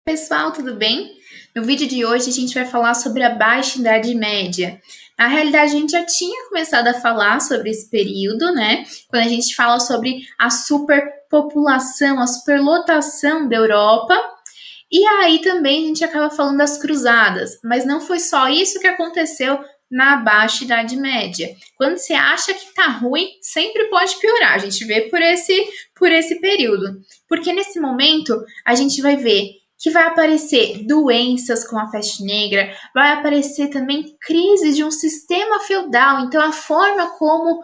Pessoal, tudo bem? No vídeo de hoje a gente vai falar sobre a Baixa Idade Média. Na realidade, a gente já tinha começado a falar sobre esse período, né? Quando a gente fala sobre a superpopulação, a superlotação da Europa. E aí também a gente acaba falando das cruzadas, mas não foi só isso que aconteceu na Baixa Idade Média. Quando você acha que tá ruim, sempre pode piorar. A gente vê por esse período. Porque nesse momento a gente vai ver que vai aparecer doenças como a peste negra, vai aparecer também crises de um sistema feudal. Então a forma como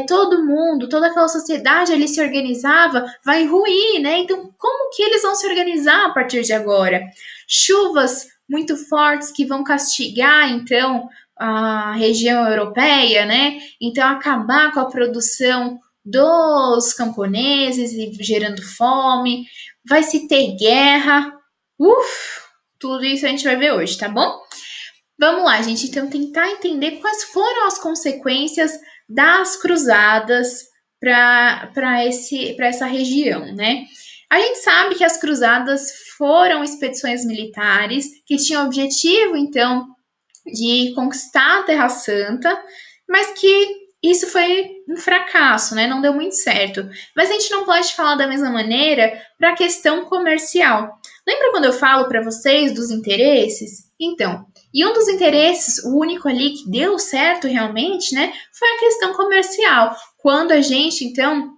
todo mundo, toda aquela sociedade ali se organizava, vai ruir, né? Então, como que eles vão se organizar a partir de agora? Chuvas muito fortes que vão castigar, então, a região europeia, né? Então, acabar com a produção dos camponeses e gerando fome. Vai se ter guerra. Tudo isso a gente vai ver hoje, tá bom? Vamos lá, gente. Então, tentar entender quais foram as consequências das cruzadas para essa região, né? A gente sabe que as cruzadas foram expedições militares que tinham o objetivo, então, de conquistar a Terra Santa, mas que isso foi um fracasso, né? Não deu muito certo. Mas a gente não pode falar da mesma maneira para a questão comercial. Lembra quando eu falo para vocês dos interesses? Então, e um dos interesses, o único ali que deu certo realmente, né, foi a questão comercial. Quando a gente, então,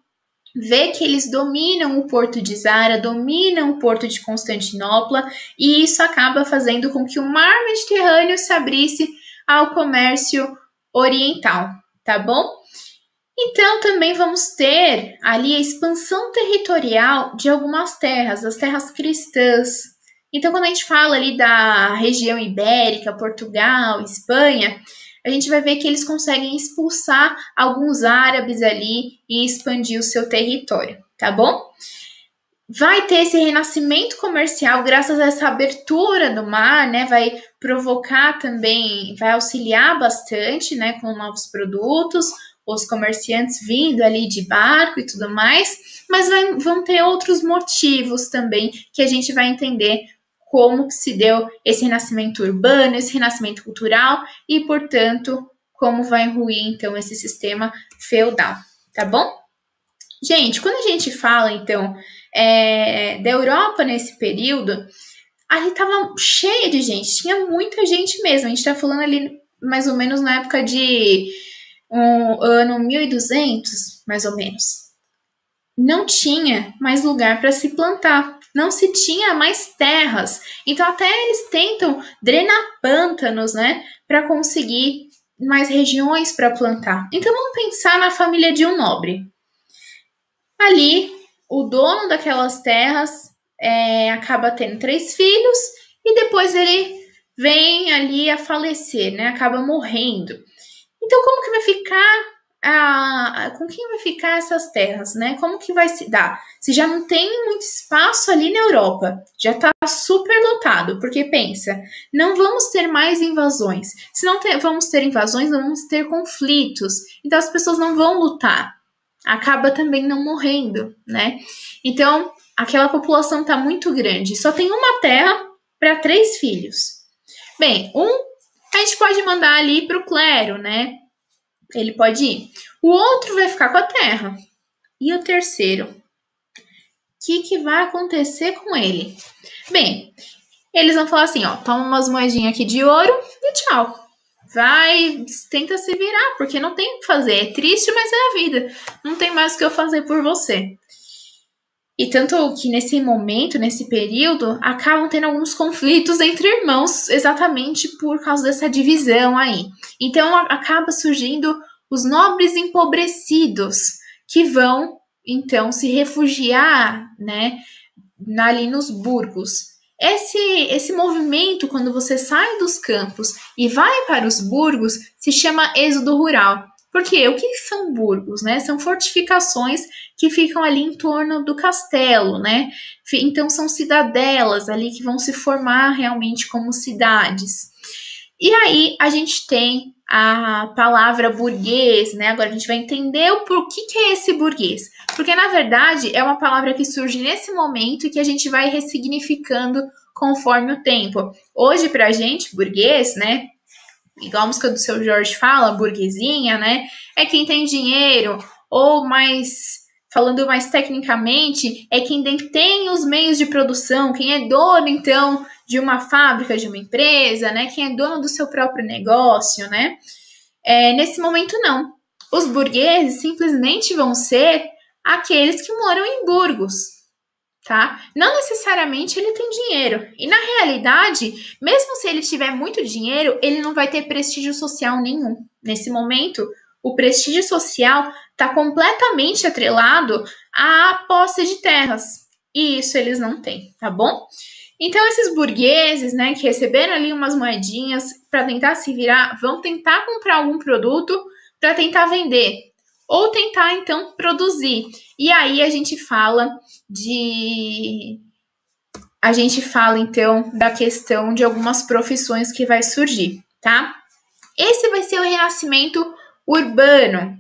vê que eles dominam o porto de Zara, dominam o porto de Constantinopla, e isso acaba fazendo com que o mar Mediterrâneo se abrisse ao comércio oriental, tá bom? Então, também vamos ter ali a expansão territorial de algumas terras, as terras cristãs. Então, quando a gente fala ali da região ibérica, Portugal, Espanha, a gente vai ver que eles conseguem expulsar alguns árabes ali e expandir o seu território, tá bom? Vai ter esse renascimento comercial graças a essa abertura do mar, né? Vai provocar também, vai auxiliar bastante, né, com novos produtos, os comerciantes vindo ali de barco e tudo mais, mas vão ter outros motivos também que a gente vai entender como se deu esse renascimento urbano, esse renascimento cultural e, portanto, como vai ruir, então, esse sistema feudal, tá bom? Gente, quando a gente fala, então, da Europa nesse período, ali estava cheia de gente, tinha muita gente mesmo. A gente está falando ali mais ou menos na época de um ano 1200, mais ou menos. Não tinha mais lugar para se plantar, não se tinha mais terras. Então, até eles tentam drenar pântanos, né, para conseguir mais regiões para plantar. Então, vamos pensar na família de um nobre. Ali, o dono daquelas terras acaba tendo 3 filhos e depois ele vem ali a falecer, né? Acaba morrendo. Então, como que vai ficar com quem vai ficar essas terras, né? Como que vai se dar? Se já não tem muito espaço ali na Europa, já está super lotado, porque pensa, não vamos ter mais invasões. Se não vamos ter invasões, não vamos ter conflitos. Então as pessoas não vão lutar. Acaba também não morrendo, né? Então, aquela população está muito grande. Só tem uma terra para 3 filhos. Bem, a gente pode mandar ali para o clero, né? Ele pode ir. O outro vai ficar com a terra. E o terceiro? O que vai acontecer com ele? Bem, eles vão falar assim, ó, toma umas moedinhas aqui de ouro e tchau. Vai, tenta se virar, porque não tem o que fazer. É triste, mas é a vida. Não tem mais o que eu fazer por você. E tanto que nesse momento, nesse período, acabam tendo alguns conflitos entre irmãos, exatamente por causa dessa divisão aí. Então acaba surgindo os nobres empobrecidos, que vão, então, se refugiar, né, ali nos burgos. Esse movimento, quando você sai dos campos e vai para os burgos, se chama êxodo rural. Por quê? O que são burgos, né? São fortificações que ficam ali em torno do castelo, né? Então são cidadelas ali que vão se formar realmente como cidades. E aí a gente tem a palavra burguês, né? Agora a gente vai entender o porquê que é esse burguês. Porque, na verdade, é uma palavra que surge nesse momento e que a gente vai ressignificando conforme o tempo. Hoje, pra gente, burguês, né? Igual a música do Seu Jorge fala, burguesinha, né? É quem tem dinheiro, ou mais, falando mais tecnicamente, é quem tem os meios de produção, quem é dono, então, de uma fábrica, de uma empresa, né? Quem é dono do seu próprio negócio, né? Nesse momento, não. Os burgueses simplesmente vão ser aqueles que moram em burgos, tá? Não necessariamente ele tem dinheiro. E na realidade, mesmo se ele tiver muito dinheiro, ele não vai ter prestígio social nenhum. Nesse momento, o prestígio social está completamente atrelado à posse de terras. E isso eles não têm, tá bom? Então, esses burgueses, né, que receberam ali umas moedinhas para tentar se virar, vão tentar comprar algum produto para tentar vender. Ou tentar, então, produzir. E aí a gente fala então, da questão de algumas profissões que vai surgir, tá? Esse vai ser o renascimento urbano.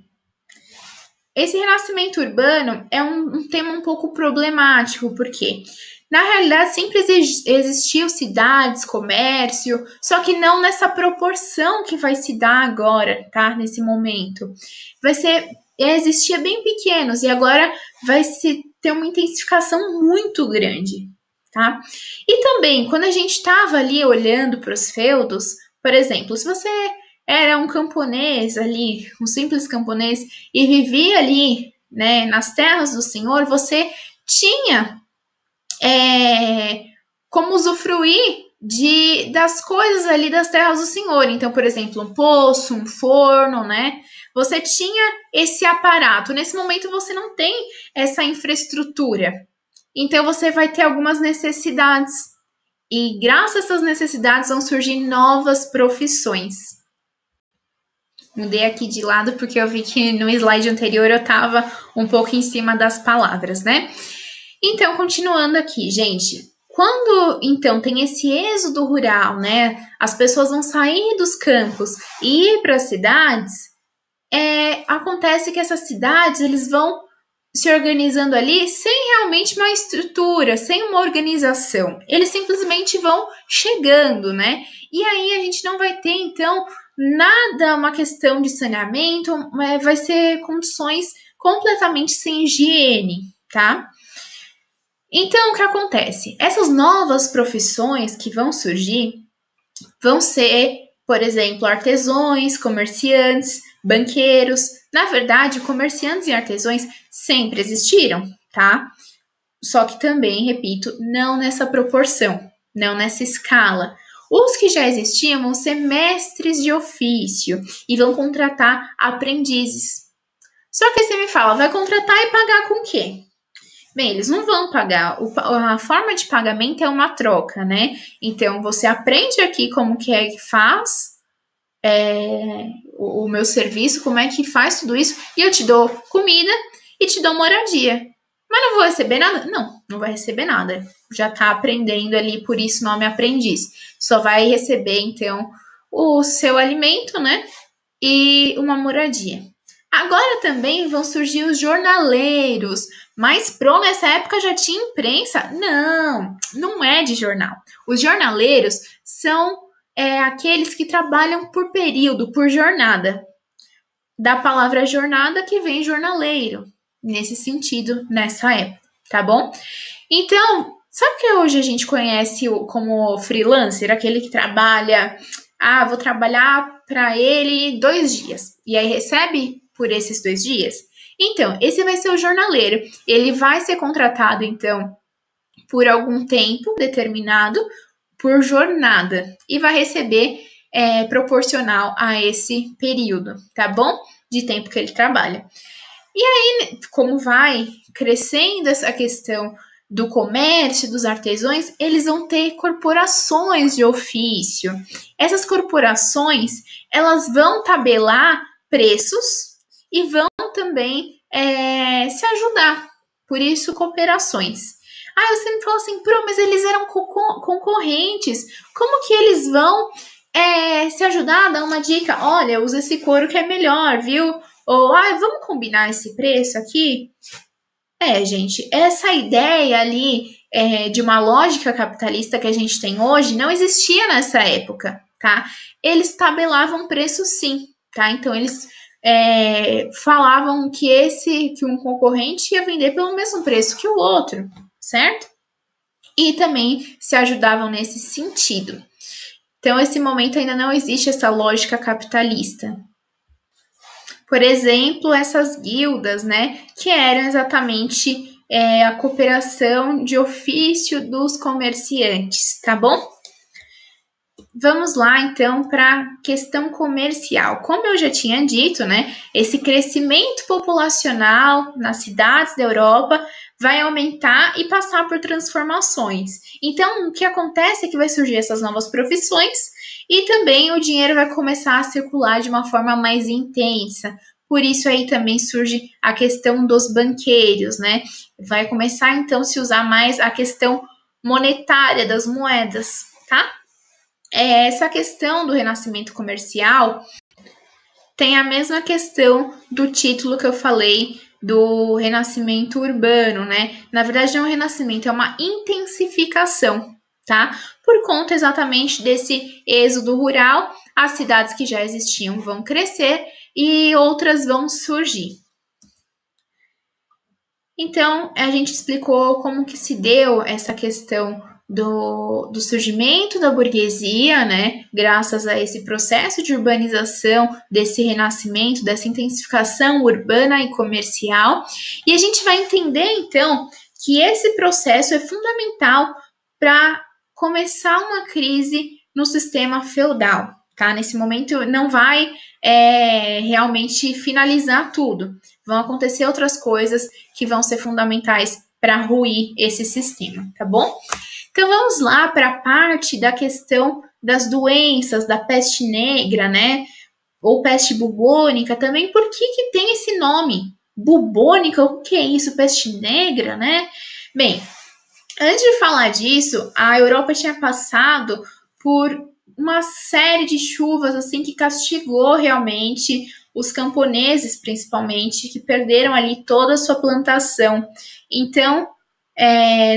Esse renascimento urbano é um tema um pouco problemático, porque na realidade sempre existiu cidades, comércio, só que não nessa proporção que vai se dar agora, tá? Nesse momento. Existia bem pequenos e agora vai se ter uma intensificação muito grande, tá? E também, quando a gente estava ali olhando para os feudos, por exemplo, se você era um camponês ali, um simples camponês, e vivia ali, né, nas terras do Senhor, você tinha como usufruir das coisas ali das terras do Senhor. Então, por exemplo, um poço, um forno, né? Você tinha esse aparato. Nesse momento, você não tem essa infraestrutura. Então, você vai ter algumas necessidades. E graças a essas necessidades vão surgir novas profissões. Mudei aqui de lado porque eu vi que no slide anterior eu estava um pouco em cima das palavras, né? Então, continuando aqui, gente. Quando, então, tem esse êxodo rural, né? As pessoas vão sair dos campos e ir para as cidades, acontece que essas cidades, eles vão se organizando ali sem realmente uma estrutura, sem uma organização. Eles simplesmente vão chegando, né? E aí a gente não vai ter, então, nada, uma questão de saneamento, vai ser condições completamente sem higiene, tá? Então, o que acontece? Essas novas profissões que vão surgir vão ser, por exemplo, artesãos, comerciantes, banqueiros. Na verdade, comerciantes e artesãos sempre existiram, tá? Só que também, repito, não nessa proporção, não nessa escala. Os que já existiam vão ser mestres de ofício e vão contratar aprendizes. Só que você me fala, vai contratar e pagar com o quê? Bem, eles não vão pagar. A forma de pagamento é uma troca, né? Então, você aprende aqui como que é que faz o meu serviço, como é que faz tudo isso, e eu te dou comida e te dou moradia. Mas não vou receber nada? Não, não vai receber nada. Já está aprendendo ali, por isso nome aprendiz. Só vai receber, então, o seu alimento, né? E uma moradia. Agora também vão surgir os jornaleiros. Mas nessa época já tinha imprensa? Não, não é de jornal. Os jornaleiros são aqueles que trabalham por período, por jornada. Da palavra jornada que vem jornaleiro, nesse sentido, nessa época, tá bom? Então, sabe que hoje a gente conhece como freelancer, aquele que trabalha, vou trabalhar para ele 2 dias, e aí recebe por esses 2 dias? Então, esse vai ser o jornaleiro. Ele vai ser contratado, então, por algum tempo determinado, por jornada, e vai receber proporcional a esse período, tá bom? De tempo que ele trabalha. E aí, como vai crescendo essa questão do comércio, dos artesãos, eles vão ter corporações de ofício. Essas corporações, elas vão tabelar preços e vão também se ajudar. Por isso, cooperações. Você me falou assim, mas eles eram concorrentes. Como que eles vão se ajudar, dá uma dica. Olha, usa esse couro que é melhor, viu? Ou, vamos combinar esse preço aqui? Gente, essa ideia ali de uma lógica capitalista que a gente tem hoje não existia nessa época, tá? Eles tabelavam preço sim, tá? Então, eles falavam que um concorrente ia vender pelo mesmo preço que o outro, certo? E também se ajudavam nesse sentido. Então, esse momento ainda não existe essa lógica capitalista. Por exemplo, essas guildas, né, que eram exatamente a cooperação de ofício dos comerciantes, tá bom? Vamos lá, então, para a questão comercial. Como eu já tinha dito, né, esse crescimento populacional nas cidades da Europa vai aumentar e passar por transformações. Então, o que acontece é que vai surgir essas novas profissões e também o dinheiro vai começar a circular de uma forma mais intensa. Por isso aí também surge a questão dos banqueiros, né? Vai começar então a se usar mais a questão monetária das moedas, tá? Essa questão do renascimento comercial tem a mesma questão do título que eu falei do renascimento urbano, né? Na verdade, não é um renascimento, é uma intensificação, tá? Por conta exatamente desse êxodo rural, as cidades que já existiam vão crescer e outras vão surgir. Então, a gente explicou como que se deu essa questão do surgimento da burguesia, né? Graças a esse processo de urbanização, desse renascimento, dessa intensificação urbana e comercial. E a gente vai entender, então, que esse processo é fundamental para começar uma crise no sistema feudal, tá? Nesse momento não vai realmente finalizar tudo. Vão acontecer outras coisas que vão ser fundamentais para ruir esse sistema, tá bom? Então vamos lá para a parte da questão das doenças, da peste negra, né? Ou peste bubônica também. Por que tem esse nome? Bubônica, o que é isso? Peste negra, né? Bem, antes de falar disso, a Europa tinha passado por uma série de chuvas assim que castigou realmente os camponeses, principalmente, que perderam ali toda a sua plantação. Então,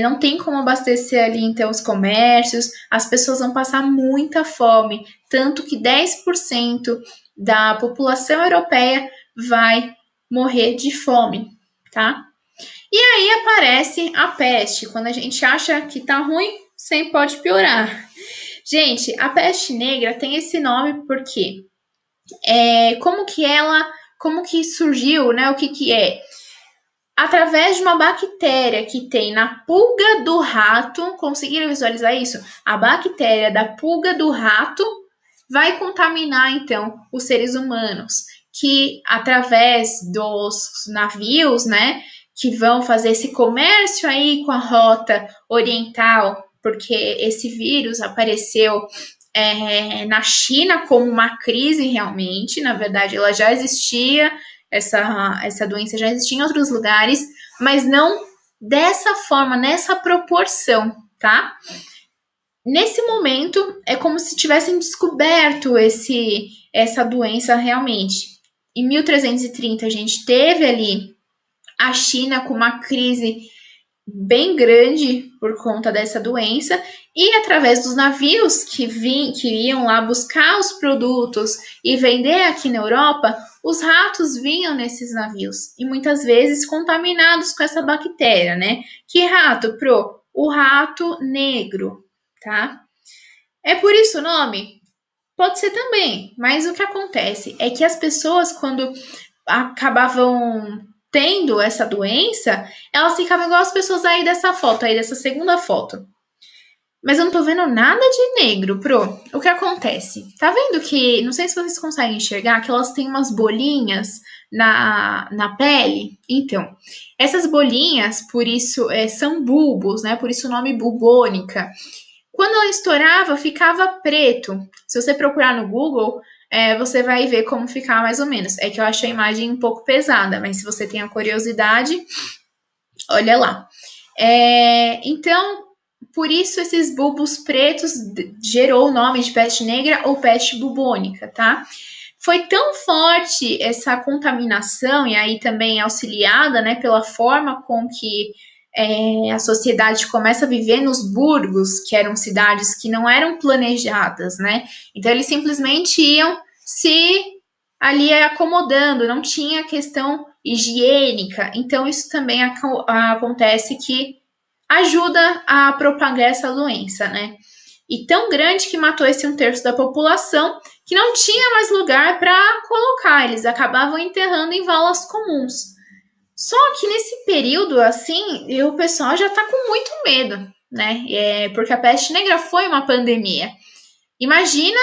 não tem como abastecer ali então os comércios, as pessoas vão passar muita fome, tanto que 10% da população europeia vai morrer de fome, tá? E aí aparece a peste, quando a gente acha que tá ruim, sempre pode piorar. Gente, a peste negra tem esse nome porque como que surgiu, né? O que é? Através de uma bactéria que tem na pulga do rato, conseguiram visualizar isso? A bactéria da pulga do rato vai contaminar, então, os seres humanos, que através dos navios, né, que vão fazer esse comércio aí com a rota oriental, porque esse vírus apareceu na China como uma crise realmente, na verdade ela já existia, essa doença já existia em outros lugares, mas não dessa forma, nessa proporção, tá? Nesse momento, é como se tivessem descoberto essa doença realmente. Em 1330, a gente teve ali a China com uma crise bem grande por conta dessa doença, e através dos navios que iam lá buscar os produtos e vender aqui na Europa, os ratos vinham nesses navios e muitas vezes contaminados com essa bactéria, né? Que rato, Pro? O rato negro, tá? É por isso o nome? Pode ser também, mas o que acontece é que as pessoas, quando acabavam tendo essa doença, elas ficavam igual as pessoas aí dessa foto, aí dessa segunda foto. Mas eu não tô vendo nada de negro, Pro. O que acontece? Tá vendo que, não sei se vocês conseguem enxergar, que elas têm umas bolinhas na pele? Então, essas bolinhas, por isso, são bulbos, né? Por isso o nome bubônica. Quando ela estourava, ficava preto. Se você procurar no Google, você vai ver como ficar mais ou menos. É que eu achei a imagem um pouco pesada, mas se você tem a curiosidade, olha lá. Então, por isso esses bulbos pretos gerou o nome de peste negra ou peste bubônica, tá? Foi tão forte essa contaminação, e aí também auxiliada, né, pela forma com que a sociedade começa a viver nos burgos, que eram cidades que não eram planejadas, né? Então eles simplesmente iam se ali acomodando, não tinha questão higiênica. Então isso também acontece que ajuda a propagar essa doença, né? E tão grande que matou esse 1/3 da população que não tinha mais lugar para colocar, eles acabavam enterrando em valas comuns. Só que nesse período, assim, o pessoal já tá com muito medo, né? Porque a peste negra foi uma pandemia. Imagina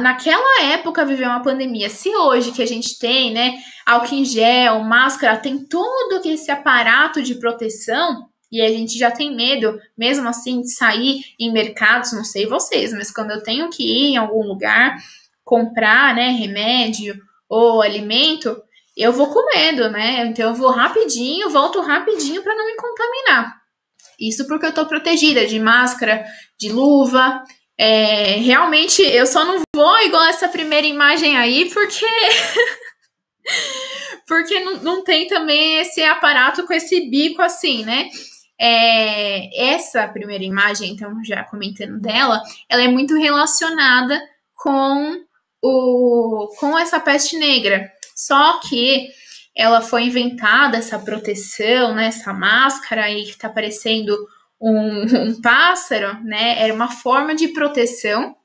naquela época viver uma pandemia. Se hoje que a gente tem, né, álcool em gel, máscara, tem todo esse aparato de proteção, e a gente já tem medo, mesmo assim, de sair em mercados, não sei vocês, mas quando eu tenho que ir em algum lugar comprar, né, remédio ou alimento, eu vou com medo, né? Então eu vou rapidinho, volto rapidinho para não me contaminar. Isso porque eu tô protegida de máscara, de luva. Realmente eu só não vou igual essa primeira imagem aí, porque não tem também esse aparato com esse bico assim, né? Essa primeira imagem, então, já comentando dela, ela é muito relacionada com essa peste negra. Só que ela foi inventada, essa proteção, né, essa máscara aí que tá parecendo um pássaro, né? Era uma forma de proteção.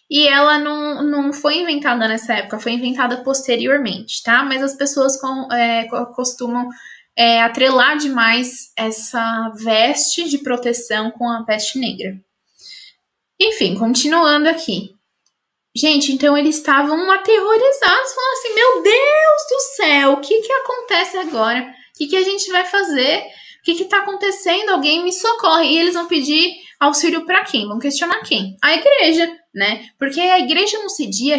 E ela não foi inventada nessa época, foi inventada posteriormente, tá? Mas as pessoas costumam atrelar demais essa veste de proteção com a peste negra. Enfim, continuando aqui. Gente, então eles estavam aterrorizados, falando assim, meu Deus do céu, o que acontece agora? O que a gente vai fazer? O que está acontecendo? Alguém me socorre. E eles vão pedir auxílio para quem? Vão questionar quem? A igreja, né? Porque a igreja não se dizia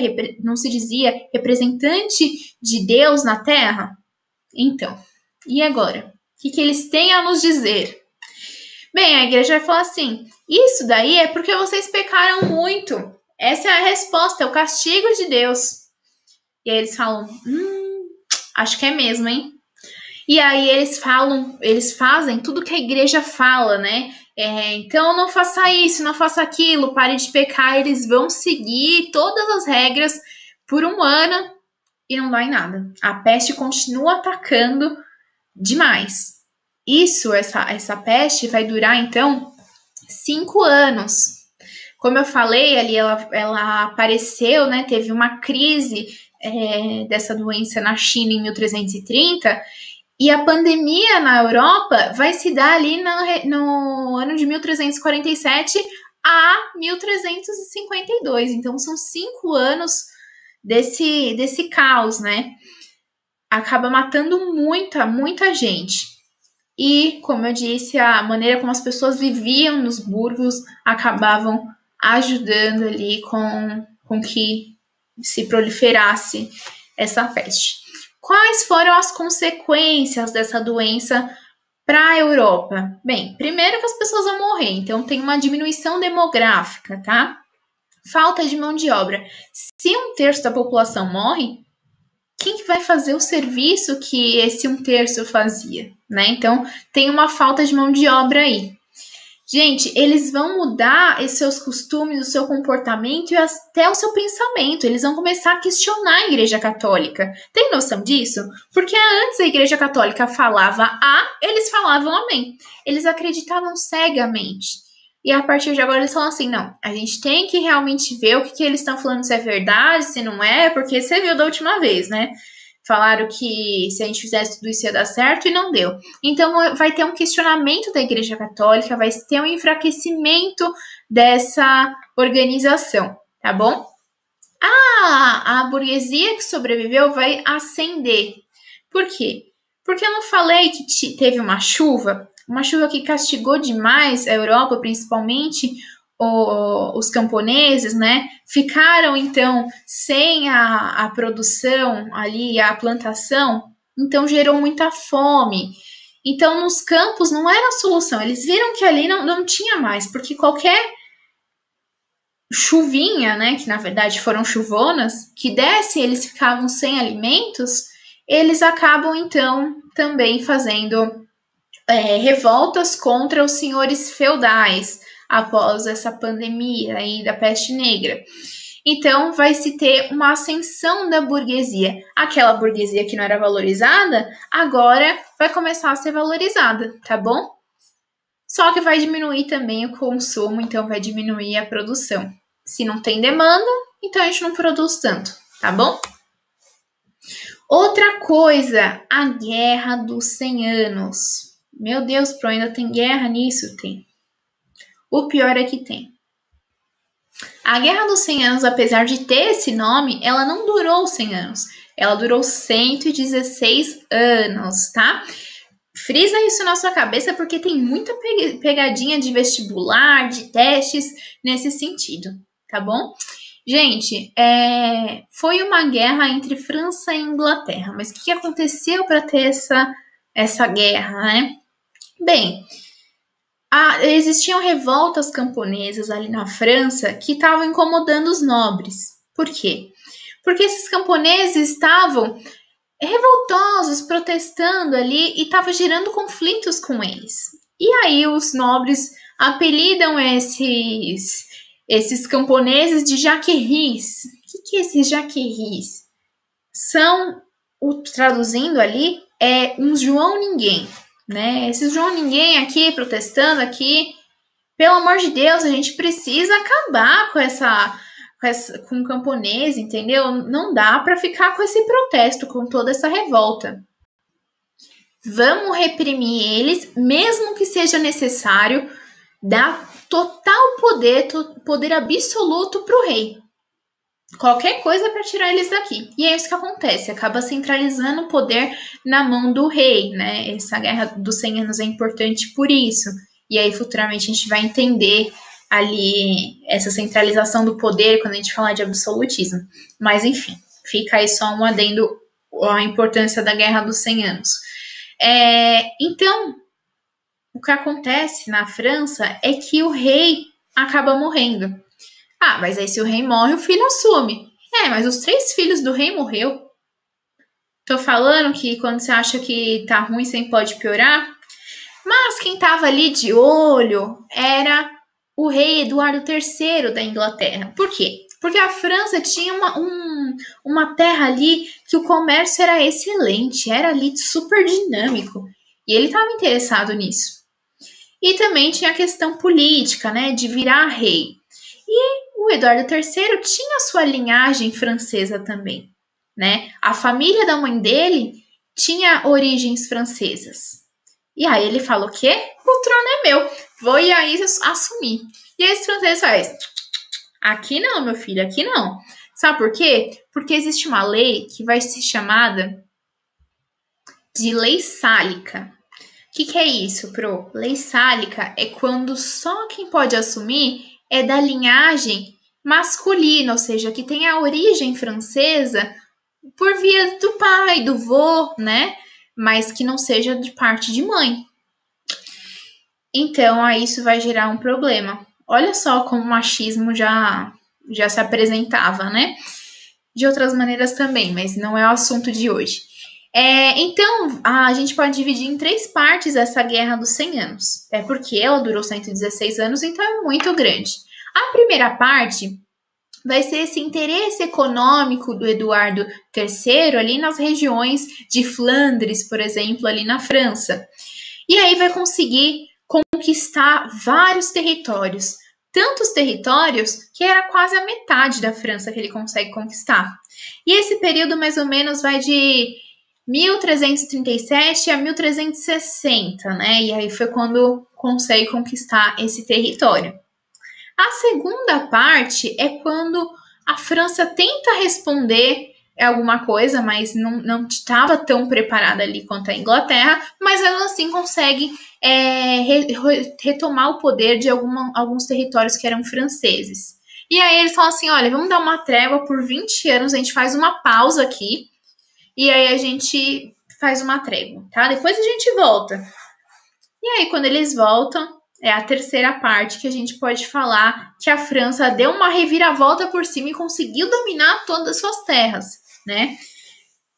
representante de Deus na Terra? Então, e agora? O que eles têm a nos dizer? Bem, a igreja vai falar assim, isso daí é porque vocês pecaram muito. Essa é a resposta, é o castigo de Deus. E aí eles falam, acho que é mesmo, hein? E aí eles fazem tudo que a igreja fala, né? Então não faça isso, não faça aquilo, pare de pecar. Eles vão seguir todas as regras por um ano e não dá em nada. A peste continua atacando demais. Essa peste vai durar, então, 5 anos. Como eu falei ali, ela apareceu, né? Teve uma crise dessa doença na China em 1330, e a pandemia na Europa vai se dar ali no ano de 1347 a 1352. Então, são 5 anos desse caos, né? Acaba matando muita gente. E, como eu disse, a maneira como as pessoas viviam nos burgos acabavam ajudando ali com que se proliferasse essa peste. Quais foram as consequências dessa doença para a Europa? Bem, primeiro que as pessoas vão morrer, então tem uma diminuição demográfica, tá? Falta de mão de obra. Se 1/3 da população morre, quem que vai fazer o serviço que esse 1/3 fazia, né? Então, tem uma falta de mão de obra aí. Gente, eles vão mudar os seus costumes, o seu comportamento e até o seu pensamento. Eles vão começar a questionar a Igreja Católica. Tem noção disso? Porque antes a Igreja Católica falava A, eles falavam amém. Eles acreditavam cegamente. E a partir de agora eles falam assim, não, a gente tem que realmente ver o que eles estão falando, se é verdade, se não é, porque você viu da última vez, né? Falaram que se a gente fizesse tudo isso ia dar certo e não deu. Então vai ter um questionamento da Igreja Católica, vai ter um enfraquecimento dessa organização, tá bom? A burguesia que sobreviveu vai ascender. Por quê? Porque eu não falei que teve uma chuva que castigou demais a Europa, principalmente os camponeses, né? Ficaram, então, sem a produção ali, a plantação, então gerou muita fome. Então, nos campos não era a solução. Eles viram que ali não tinha mais, porque qualquer chuvinha, né, que na verdade foram chuvonas, que desse, eles ficavam sem alimentos, eles acabam então também fazendo revoltas contra os senhores feudais após essa pandemia aí da peste negra. Então, vai se ter uma ascensão da burguesia. Aquela burguesia que não era valorizada, agora vai começar a ser valorizada, tá bom? Só que vai diminuir também o consumo, então vai diminuir a produção. Se não tem demanda, então a gente não produz tanto, tá bom? Outra coisa, a Guerra dos 100 Anos. Meu Deus, Pro, ainda tem guerra nisso? Tem. O pior é que tem. A Guerra dos 100 Anos, apesar de ter esse nome, ela não durou 100 anos. Ela durou 116 anos, tá? Frisa isso na sua cabeça porque tem muita pegadinha de vestibular, de testes nesse sentido, tá bom? Gente, foi uma guerra entre França e Inglaterra, mas o que aconteceu para ter essa guerra, né? Bem, existiam revoltas camponesas ali na França que estavam incomodando os nobres. Por quê? Porque esses camponeses estavam revoltosos, protestando ali e estava gerando conflitos com eles. E aí os nobres apelidam esses camponeses de jaquerris. O que é esses jaquerris? São, traduzindo ali, um João Ninguém, né? Esse João Ninguém aqui, protestando aqui, pelo amor de Deus, a gente precisa acabar com o camponês, entendeu? Não dá para ficar com esse protesto, com toda essa revolta. Vamos reprimir eles, mesmo que seja necessário dar total poder absoluto para o rei. Qualquer coisa para tirar eles daqui. E é isso que acontece, acaba centralizando o poder na mão do rei, né? Essa Guerra dos 100 Anos é importante por isso. E aí, futuramente, a gente vai entender ali essa centralização do poder quando a gente falar de absolutismo. Mas, enfim, fica aí só um adendo à importância da Guerra dos 100 Anos. Então, o que acontece na França é que o rei acaba morrendo. Ah, mas aí se o rei morre, o filho assume. Mas os 3 filhos do rei morreu. Tô falando que quando você acha que tá ruim, sempre pode piorar. Mas quem tava ali de olho era o rei Eduardo III da Inglaterra. Por quê? Porque a França tinha uma terra ali que o comércio era excelente, era ali super dinâmico. E ele estava interessado nisso. E também tinha a questão política, né, de virar rei. E o Eduardo III tinha sua linhagem francesa também, né? A família da mãe dele tinha origens francesas. E aí ele fala o quê? O trono é meu, vou ir aí assumir. E aí esse francês faz, aqui não, meu filho, aqui não. Sabe por quê? Porque existe uma lei que vai ser chamada de lei sálica. O que é isso, Pro? Lei sálica é quando só quem pode assumir é da linhagem masculina, ou seja, que tem a origem francesa por via do pai, do vô, né? Mas que não seja de parte de mãe. Então, aí isso vai gerar um problema. Olha só como o machismo já se apresentava, né? De outras maneiras também, mas não é o assunto de hoje. Então, a gente pode dividir em 3 partes essa Guerra dos 100 Anos. É porque ela durou 116 anos, então é muito grande. A primeira parte vai ser esse interesse econômico do Eduardo III ali nas regiões de Flandres, por exemplo, ali na França. E aí vai conseguir conquistar vários territórios. Tantos territórios que era quase a metade da França que ele consegue conquistar. E esse período mais ou menos vai de 1337 a 1360, né? E aí foi quando consegue conquistar esse território. A segunda parte é quando a França tenta responder alguma coisa, mas não estava tão preparada ali quanto a Inglaterra, mas ela assim consegue retomar o poder de alguns territórios que eram franceses. E aí eles falam assim, olha, vamos dar uma trégua por 20 anos, a gente faz uma pausa aqui, e aí a gente faz uma trégua, tá? Depois a gente volta. E aí, quando eles voltam, é a terceira parte que a gente pode falar que a França deu uma reviravolta por cima e conseguiu dominar todas as suas terras, né?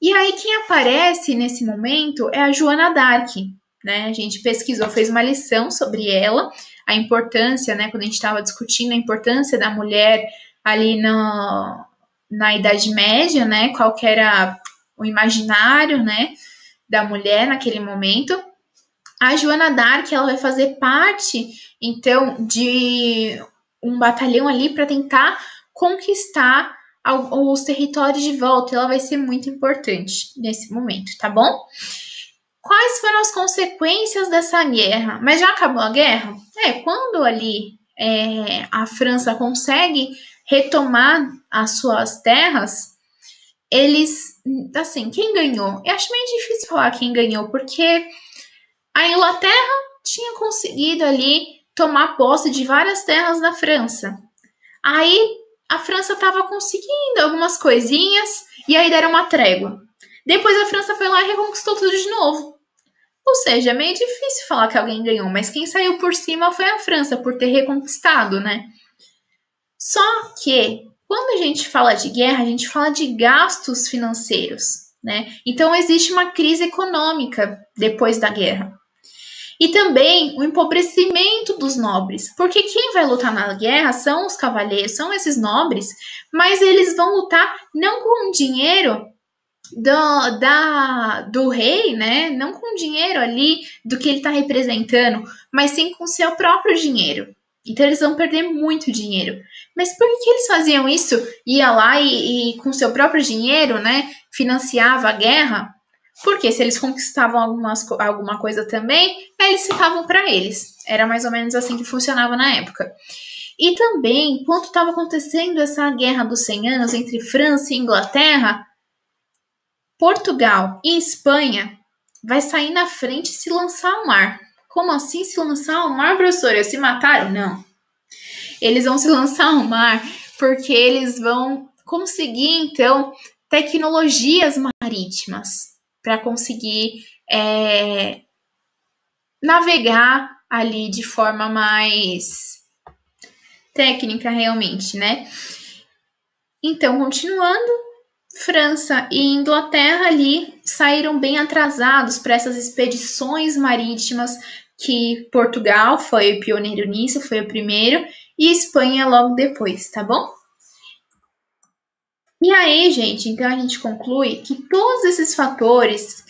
E aí, quem aparece nesse momento é a Joana d'Arc, né? A gente pesquisou, fez uma lição sobre ela, a importância, né? Quando a gente estava discutindo a importância da mulher ali na Idade Média, né? Qual que era o imaginário, né? Da mulher naquele momento. A Joana d'Arc, ela vai fazer parte, então, de um batalhão ali para tentar conquistar os territórios de volta. Ela vai ser muito importante nesse momento, tá bom? Quais foram as consequências dessa guerra? Mas já acabou a guerra? Quando ali a França consegue retomar as suas terras, eles, assim, quem ganhou? Eu acho meio difícil falar quem ganhou, porque a Inglaterra tinha conseguido ali tomar posse de várias terras da França. Aí a França estava conseguindo algumas coisinhas e aí deram uma trégua. Depois a França foi lá e reconquistou tudo de novo. Ou seja, é meio difícil falar que alguém ganhou, mas quem saiu por cima foi a França, por ter reconquistado, né? Só que, quando a gente fala de guerra, a gente fala de gastos financeiros, né? Então, existe uma crise econômica depois da guerra. E também o empobrecimento dos nobres, porque quem vai lutar na guerra são os cavaleiros, são esses nobres, mas eles vão lutar não com o dinheiro do rei, né? Não com o dinheiro ali do que ele está representando, mas sim com o seu próprio dinheiro. Então eles vão perder muito dinheiro. Mas por que eles faziam isso? Ia lá e com seu próprio dinheiro, né? Financiava a guerra? Porque se eles conquistavam alguma coisa também, aí eles ficavam para eles. Era mais ou menos assim que funcionava na época. E também, quando estava acontecendo essa guerra dos 100 anos entre França e Inglaterra, Portugal e Espanha vai sair na frente e se lançar ao mar. Como assim se lançar ao mar, professora? Se mataram? Não. Eles vão se lançar ao mar porque eles vão conseguir, então, tecnologias marítimas para conseguir navegar ali de forma mais técnica realmente, né? Então, continuando, França e Inglaterra ali saíram bem atrasados para essas expedições marítimas, que Portugal foi o pioneiro nisso, foi o primeiro, e Espanha logo depois, tá bom? E aí, gente, então a gente conclui que todos esses fatores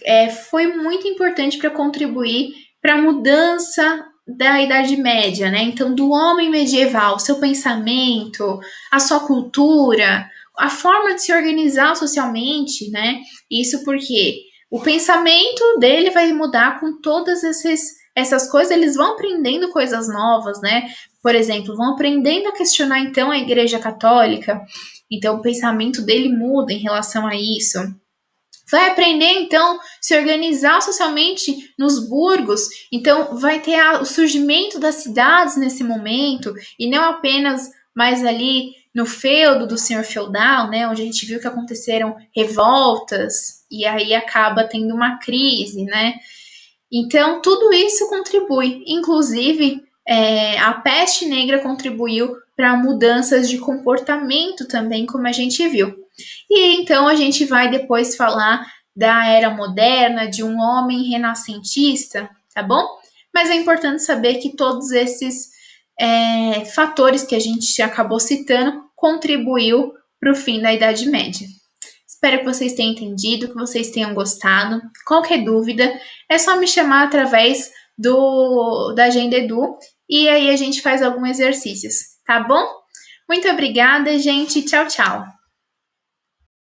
foi muito importante para contribuir para a mudança da Idade Média, né? Então, do homem medieval, seu pensamento, a sua cultura, a forma de se organizar socialmente, né? Isso porque o pensamento dele vai mudar com todas essas coisas, eles vão aprendendo coisas novas, né? Por exemplo, vão aprendendo a questionar então a Igreja Católica. Então, o pensamento dele muda em relação a isso. Vai aprender, então, se organizar socialmente nos burgos. Então, vai ter o surgimento das cidades nesse momento, e não apenas mais ali no feudo do senhor feudal, né, onde a gente viu que aconteceram revoltas, e aí acaba tendo uma crise, né. Então, tudo isso contribui. Inclusive, a peste negra contribuiu para mudanças de comportamento também, como a gente viu. E então a gente vai depois falar da era moderna, de um homem renascentista, tá bom? Mas é importante saber que todos esses fatores que a gente acabou citando contribuiu para o fim da Idade Média. Espero que vocês tenham entendido, que vocês tenham gostado. Qualquer dúvida, é só me chamar através da Agenda Edu e aí a gente faz alguns exercícios, tá bom? Muito obrigada, gente. Tchau, tchau.